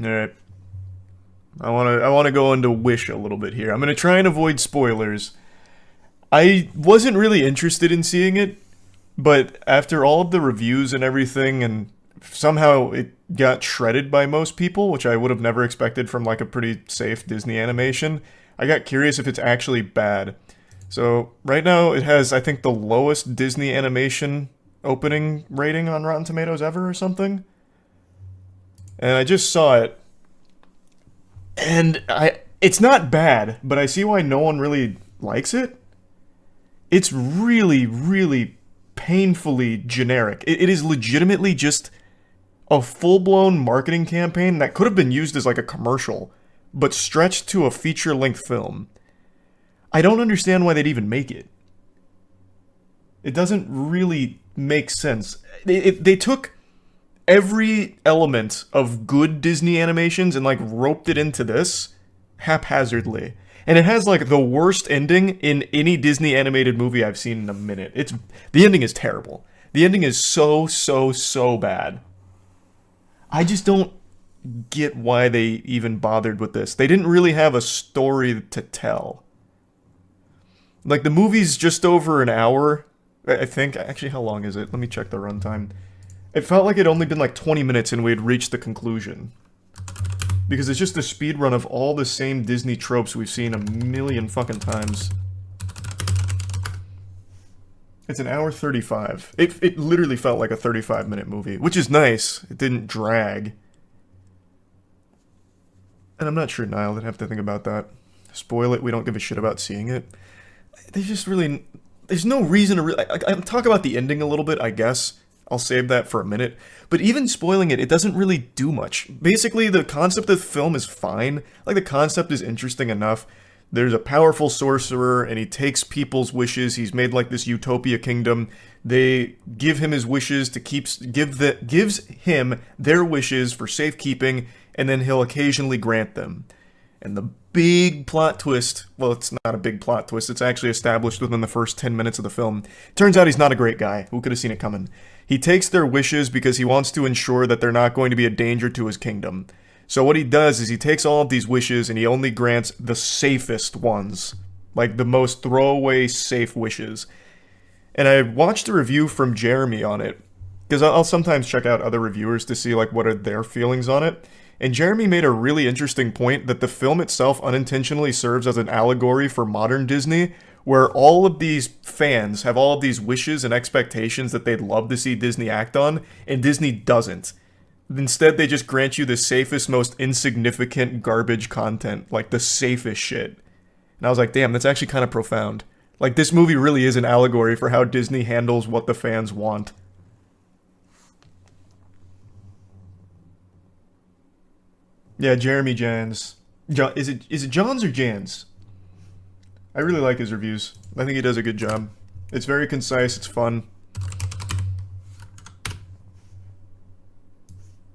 Alright. I wanna go into Wish a little bit here. I'm gonna try and avoid spoilers. I wasn't really interested in seeing it, but after all of the reviews and everything, and somehow it got shredded by most people, which I would have never expected from like a pretty safe Disney animation, I got curious if it's actually bad. So right now it has, I think, the lowest Disney animation opening rating on Rotten Tomatoes ever or something. And I just saw it, and it's not bad, but I see why no one really likes it. It's really, really painfully generic. It is legitimately just a full-blown marketing campaign that could have been used as like a commercial, but stretched to a feature-length film. I don't understand why they'd even make it. It doesn't really make sense. They took every element of good Disney animations and like roped it into this haphazardly. And it has like the worst ending in any Disney animated movie I've seen in a minute. The ending is terrible. The ending is so bad. I just don't get why they even bothered with this. They didn't really have a story to tell. Like the movie's just over an hour, I think. Actually, how long is it? Let me check the runtime. It felt like it'd only been like 20 minutes and we'd reached the conclusion. Because it's just a speed run of all the same Disney tropes we've seen a million fucking times. It's an hour 35. It literally felt like a 35-minute movie, which is nice. It didn't drag. And I'm not sure Niall would have to think about that. Spoil it, we don't give a shit about seeing it. They just really... There's no reason to really... I'll talk about the ending a little bit, I guess. I'll save that for a minute. But even spoiling it, it doesn't really do much. Basically, the concept of the film is fine. Like, the concept is interesting enough. There's a powerful sorcerer, and he takes people's wishes. He's made, like, this utopia kingdom. They give him his wishes to gives him their wishes for safekeeping, and then he'll occasionally grant them. And the big plot twist, well, it's not a big plot twist, it's actually established within the first 10 minutes of the film. Turns out he's not a great guy. Who could have seen it coming? He takes their wishes because he wants to ensure that they're not going to be a danger to his kingdom. So what he does is he takes all of these wishes and he only grants the safest ones. Like the most throwaway safe wishes. And I watched a review from Jeremy on it, because I'll sometimes check out other reviewers to see like what are their feelings on it. And Jeremy made a really interesting point that the film itself unintentionally serves as an allegory for modern Disney, where all of these fans have all of these wishes and expectations that they'd love to see Disney act on, and Disney doesn't. Instead, they just grant you the safest, most insignificant garbage content, like the safest shit. And I was like, damn, that's actually kind of profound. Like, this movie really is an allegory for how Disney handles what the fans want. Yeah, Jeremy Jans. Is it Johns or Jans? I really like his reviews. I think he does a good job. It's very concise, it's fun.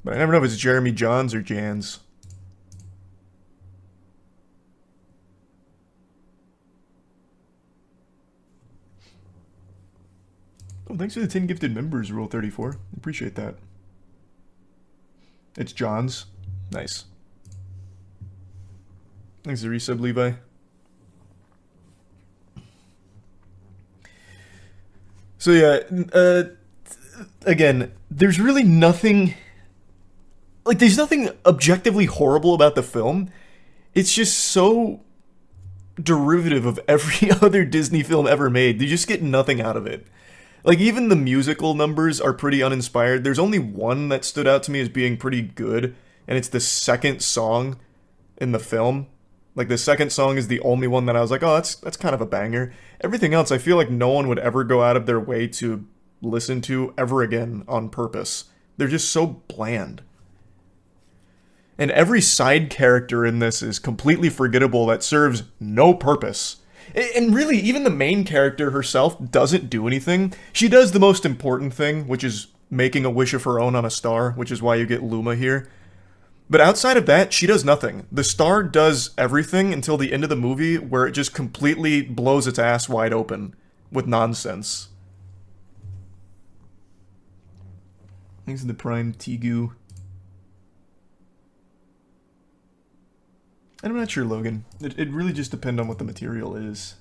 But I never know if it's Jeremy Johns or Jans. Oh, thanks for the 10 gifted members, Rule 34. Appreciate that. It's Johns. Nice. Thanks for the resub, Levi. So yeah, again, there's really nothing... Like, there's nothing objectively horrible about the film. It's just so derivative of every other Disney film ever made. You just get nothing out of it. Like, even the musical numbers are pretty uninspired. There's only one that stood out to me as being pretty good, and it's the second song in the film. Like, the second song is the only one that I was like, oh, that's kind of a banger. Everything else, I feel like no one would ever go out of their way to listen to ever again on purpose. They're just so bland. And every side character in this is completely forgettable that serves no purpose. And really, even the main character herself doesn't do anything. She does the most important thing, which is making a wish of her own on a star, which is why you get Luma here. But outside of that, she does nothing. The star does everything until the end of the movie, where it just completely blows its ass wide open with nonsense. Thanks to the Prime Tigu. I'm not sure, Logan. It really just depends on what the material is.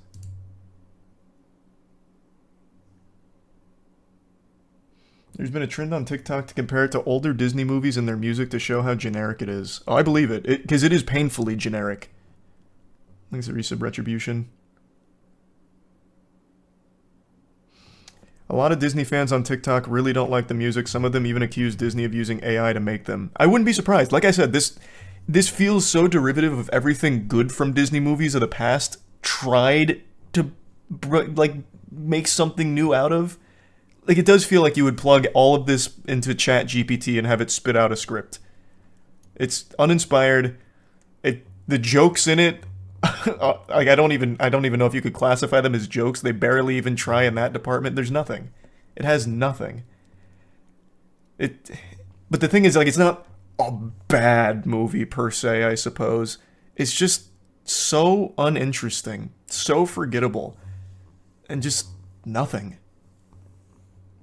There's been a trend on TikTok to compare it to older Disney movies and their music to show how generic it is. Oh, I believe it, because it is painfully generic. Thanks to Resub Retribution. A lot of Disney fans on TikTok really don't like the music. Some of them even accuse Disney of using AI to make them. I wouldn't be surprised. Like I said, this feels so derivative of everything good from Disney movies of the past tried to like make something new out of. Like, it does feel like you would plug all of this into Chat GPT and have it spit out a script. It's uninspired. The jokes in it, like I don't even know if you could classify them as jokes. They barely even try in that department. There's nothing. It has nothing. But the thing is, like, it's not a bad movie per se, I suppose. It's just so uninteresting, so forgettable, and just nothing.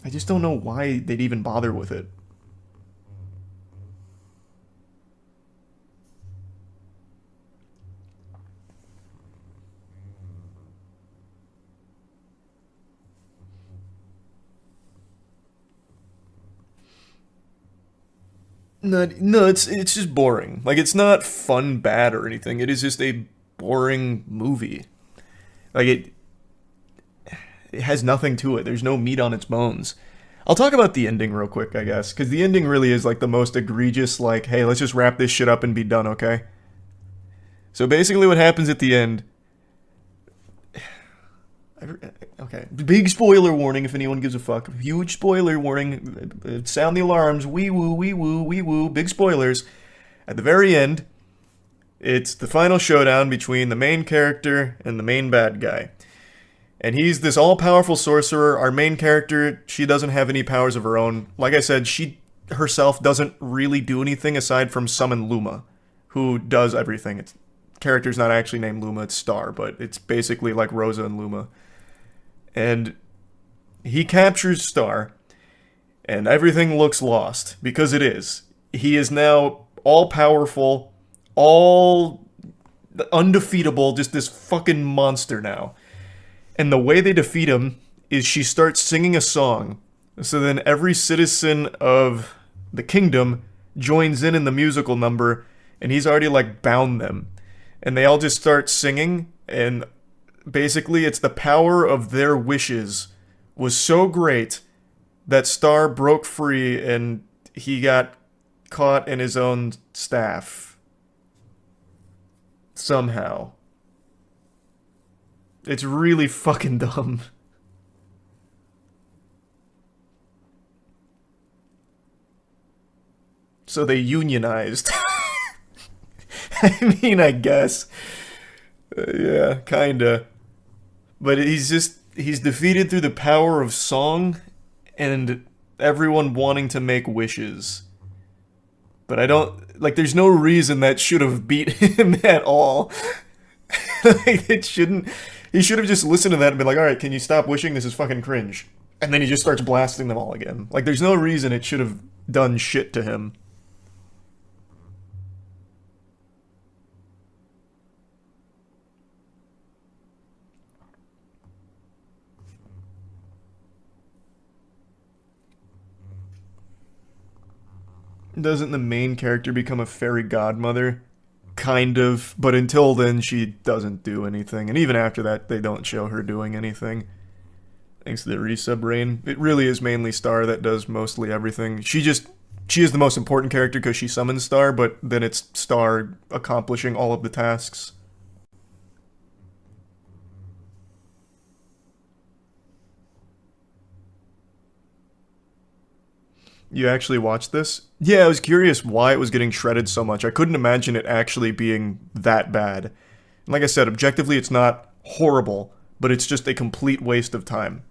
I just don't know why they'd even bother with it. No, it's just boring. Like, it's not fun, bad, or anything. It is just a boring movie. Like, it has nothing to it. There's no meat on its bones. I'll talk about the ending real quick, I guess, because the ending really is like the most egregious, like, hey, let's just wrap this shit up and be done, okay? So basically what happens at the end... Okay, big spoiler warning if anyone gives a fuck. Huge spoiler warning. Sound the alarms. Wee woo, wee woo, wee woo. Big spoilers. At the very end, it's the final showdown between the main character and the main bad guy. And he's this all-powerful sorcerer. Our main character, she doesn't have any powers of her own. Like I said, she herself doesn't really do anything aside from summon Luma, who does everything. It's character's not actually named Luma, it's Star, but it's basically like Rosa and Luma. And he captures Star, and everything looks lost, because it is. He is now all-powerful, all undefeatable, just this fucking monster now. And the way they defeat him is she starts singing a song. So then every citizen of the kingdom joins in the musical number, and he's already, like, bound them. And they all just start singing, and basically it's the power of their wishes was so great that Star broke free and he got caught in his own staff. Somehow. It's really fucking dumb. So they unionized. I mean, I guess. Yeah, kinda. But he's defeated through the power of song and everyone wanting to make wishes. But I don't, like, there's no reason that should have beat him at all. Like, it shouldn't, he should have just listened to that and been like, alright, can you stop wishing? This is fucking cringe. And then he just starts blasting them all again. Like, there's no reason it should have done shit to him. Doesn't the main character become a fairy godmother? Kind of, but until then she doesn't do anything. And even after that, they don't show her doing anything. Thanks to the resub rain. It really is mainly Star that does mostly everything. She is the most important character because she summons Star, but then it's Star accomplishing all of the tasks. You actually watched this? Yeah, I was curious why it was getting shredded so much. I couldn't imagine it actually being that bad. Like I said, objectively it's not horrible, but it's just a complete waste of time.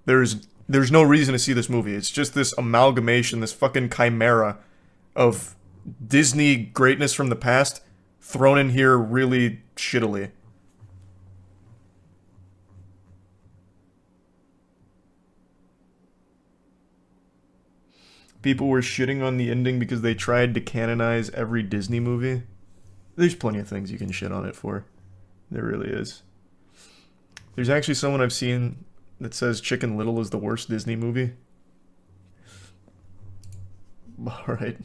There's no reason to see this movie. It's just this amalgamation, this fucking chimera of Disney greatness from the past thrown in here really shittily. People were shitting on the ending because they tried to canonize every Disney movie. There's plenty of things you can shit on it for. There really is. There's actually someone I've seen that says Chicken Little is the worst Disney movie. Alright.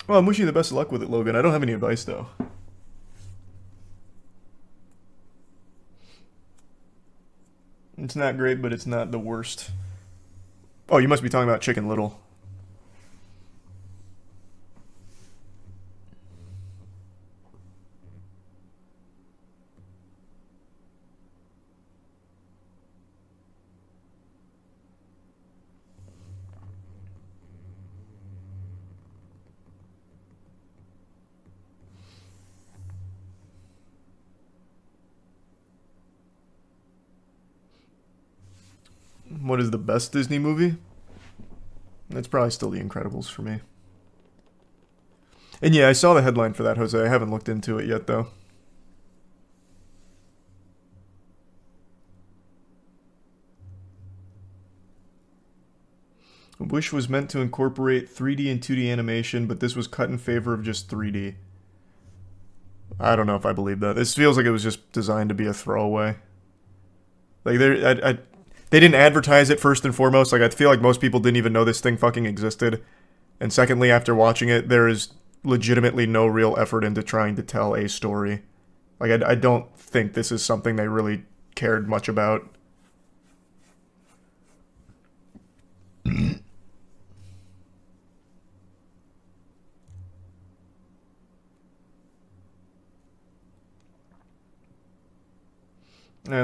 Well, I'm wishing you the best of luck with it, Logan. I don't have any advice, though. It's not great, but it's not the worst. Oh, you must be talking about Chicken Little. What is the best Disney movie? It's probably still The Incredibles for me. And yeah, I saw the headline for that, Jose. I haven't looked into it yet, though. Wish was meant to incorporate 3D and 2D animation, but this was cut in favor of just 3D. I don't know if I believe that. This feels like it was just designed to be a throwaway. Like, they didn't advertise it first and foremost. Like, I feel like most people didn't even know this thing fucking existed. And secondly, after watching it, there is legitimately no real effort into trying to tell a story. Like, I don't think this is something they really cared much about. I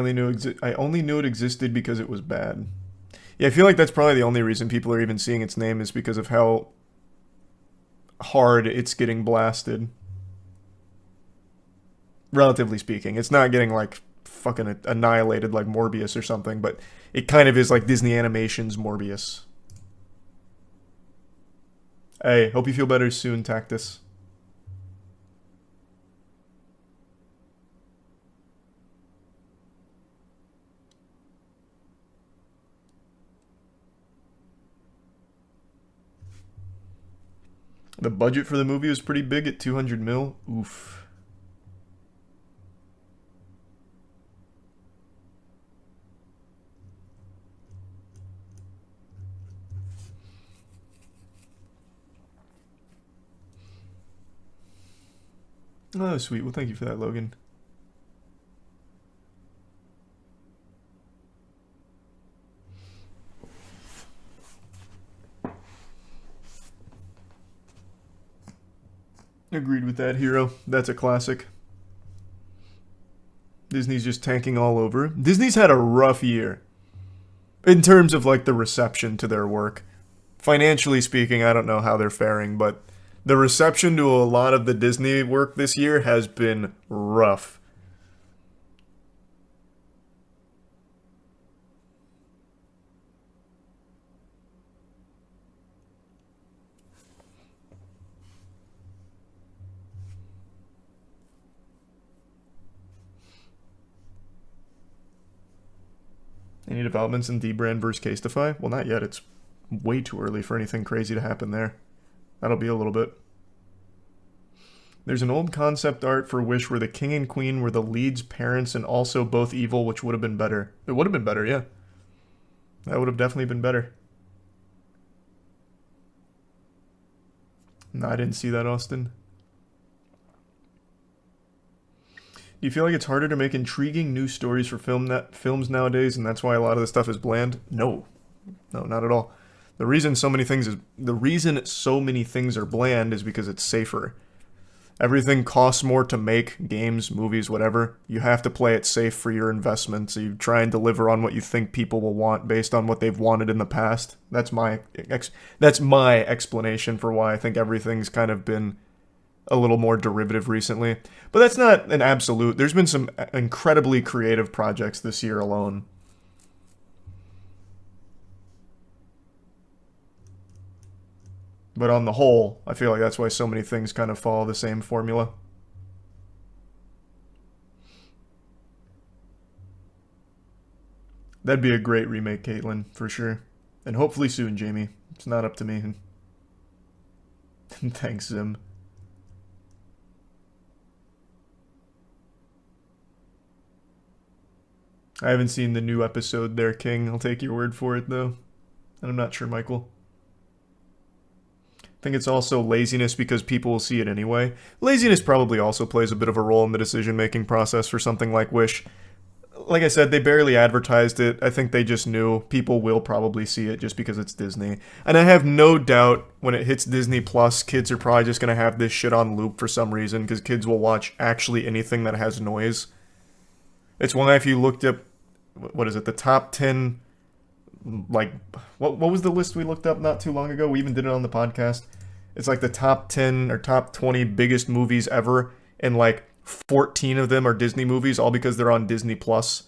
only knew it existed because it was bad. Yeah, I feel like that's probably the only reason people are even seeing its name is because of how hard it's getting blasted. Relatively speaking. It's not getting, like, fucking annihilated like Morbius or something, but it kind of is like Disney Animation's Morbius. Hey, hope you feel better soon, Tactus. The budget for the movie was pretty big at 200 mil. Oof. Oh, sweet. Well, thank you for that, Logan. Agreed with that, Hero. That's a classic. Disney's just tanking all over. Disney's had a rough year. In terms of, like, the reception to their work. Financially speaking, I don't know how they're faring, but the reception to a lot of the Disney work this year has been rough. Any developments in D-Brand versus Casetify? Well, not yet. It's way too early for anything crazy to happen there. That'll be a little bit. There's an old concept art for Wish where the king and queen were the lead's parents and also both evil, which would have been better. It would have been better, yeah. That would have definitely been better. No, I didn't see that, Austin. Do you feel like it's harder to make intriguing new stories for films nowadays, and that's why a lot of the stuff is bland? No, not at all. The reason so many things are bland is because it's safer. Everything costs more to make, games, movies, whatever. You have to play it safe for your investment, so you try and deliver on what you think people will want based on what they've wanted in the past. That's my explanation for why I think everything's kind of been a little more derivative recently. But that's not an absolute. There's been some incredibly creative projects this year alone. But on the whole, I feel like that's why so many things kind of follow the same formula. That'd be a great remake, Caitlin, for sure. And hopefully soon, Jamie. It's not up to me. Thanks, Zim. I haven't seen the new episode there, King. I'll take your word for it, though. And I'm not sure, Michael. I think it's also laziness because people will see it anyway. Laziness probably also plays a bit of a role in the decision-making process for something like Wish. Like I said, they barely advertised it. I think they just knew people will probably see it just because it's Disney. And I have no doubt when it hits Disney Plus, kids are probably just going to have this shit on loop for some reason because kids will watch actually anything that has noise. It's why if you looked up, what is it, the top 10, like, what was the list we looked up not too long ago? We even did it on the podcast. It's like the top 10 or top 20 biggest movies ever, and like 14 of them are Disney movies, all because they're on Disney Plus.